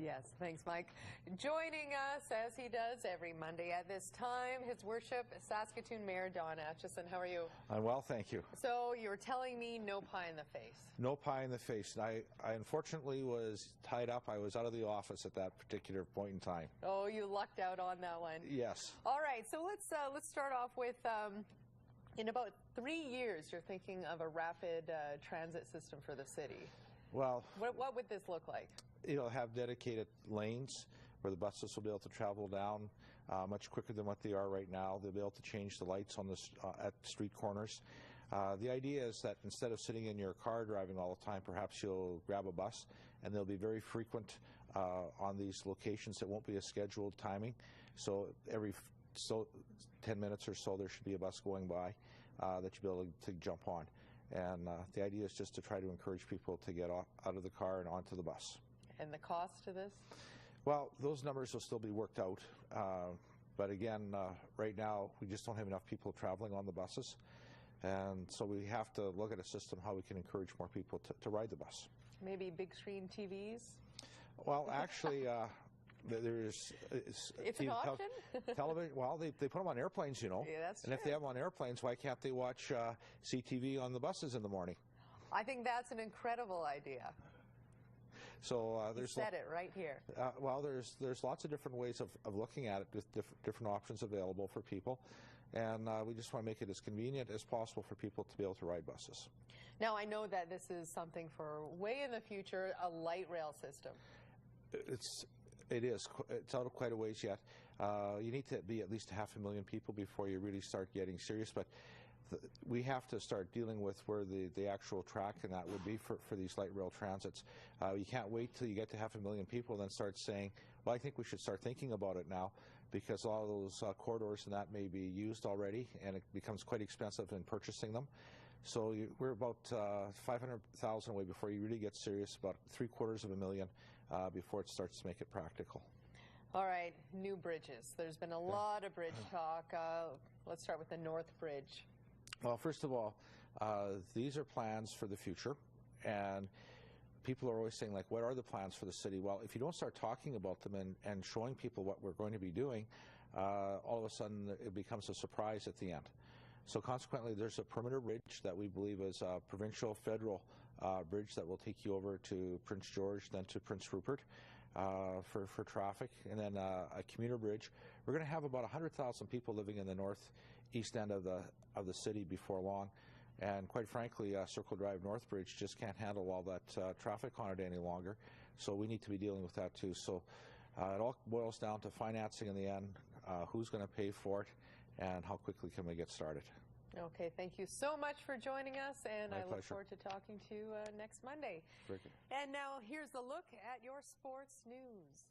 Yes, thanks, Mike. Joining us, as he does every Monday at this time, His Worship Saskatoon Mayor Don Acheson. How are you? I'm well, thank you. So you were telling me no pie in the face. No pie in the face. I unfortunately was tied up. I was out of the office at that particular point in time. Oh, you lucked out on that one. Yes. All right, so let's start off with, in about 3 years, you're thinking of a rapid transit system for the city. Well, what would this look like? It'll have dedicated lanes where the buses will be able to travel down much quicker than what they are right now. They'll be able to change the lights on the at street corners. The idea is that instead of sitting in your car driving all the time, perhaps you'll grab a bus, and they'll be very frequent on these locations. It won't be a scheduled timing, so every 10 minutes or so there should be a bus going by that you'll be able to jump on. And the idea is just to try to encourage people to get out of the car and onto the bus. And the cost to this? Well, those numbers will still be worked out. But again, right now, we just don't have enough people traveling on the buses. And so we have to look at a system how we can encourage more people to ride the bus. Maybe big screen TVs? Well, actually, there's it's an option? Television. Well, they put them on airplanes, you know. Yeah, that's and true. If they have them on airplanes, why can't they watch CTV on the buses in the morning? I think that's an incredible idea. So there's you said it right here. Well, there's lots of different ways of looking at it with different options available for people, and we just want to make it as convenient as possible for people to be able to ride buses. Now, I know that this is something for way in the future, a light rail system. It is. It's out of quite a ways yet. You need to be at least 500,000 people before you really start getting serious, but we have to start dealing with where the actual track and that would be for these light rail transits. You can't wait till you get to 500,000 people and then start saying, well, I think we should start thinking about it now, because a lot of those corridors and that may be used already, and it becomes quite expensive in purchasing them. So we're about 500,000 away before you really get serious, about 750,000 before it starts to make it practical. All right, new bridges. There's been a lot of bridge talk. Let's start with the North Bridge. Well, first of all, these are plans for the future, and people are always saying, like, what are the plans for the city? Well, if you don't start talking about them and showing people what we're going to be doing, all of a sudden it becomes a surprise at the end. So consequently, there's a perimeter bridge that we believe is a provincial federal bridge that will take you over to Prince George, then to Prince Rupert for traffic, and then a commuter bridge. We're going to have about 100,000 people living in the northeast end of the city before long, and quite frankly, Circle Drive North Bridge just can't handle all that traffic on it any longer. So we need to be dealing with that too. So it all boils down to financing in the end, who's going to pay for it, and how quickly can we get started. Okay, thank you so much for joining us, and I look forward to talking to you next Monday. Very good. And now here's the look at your sports news.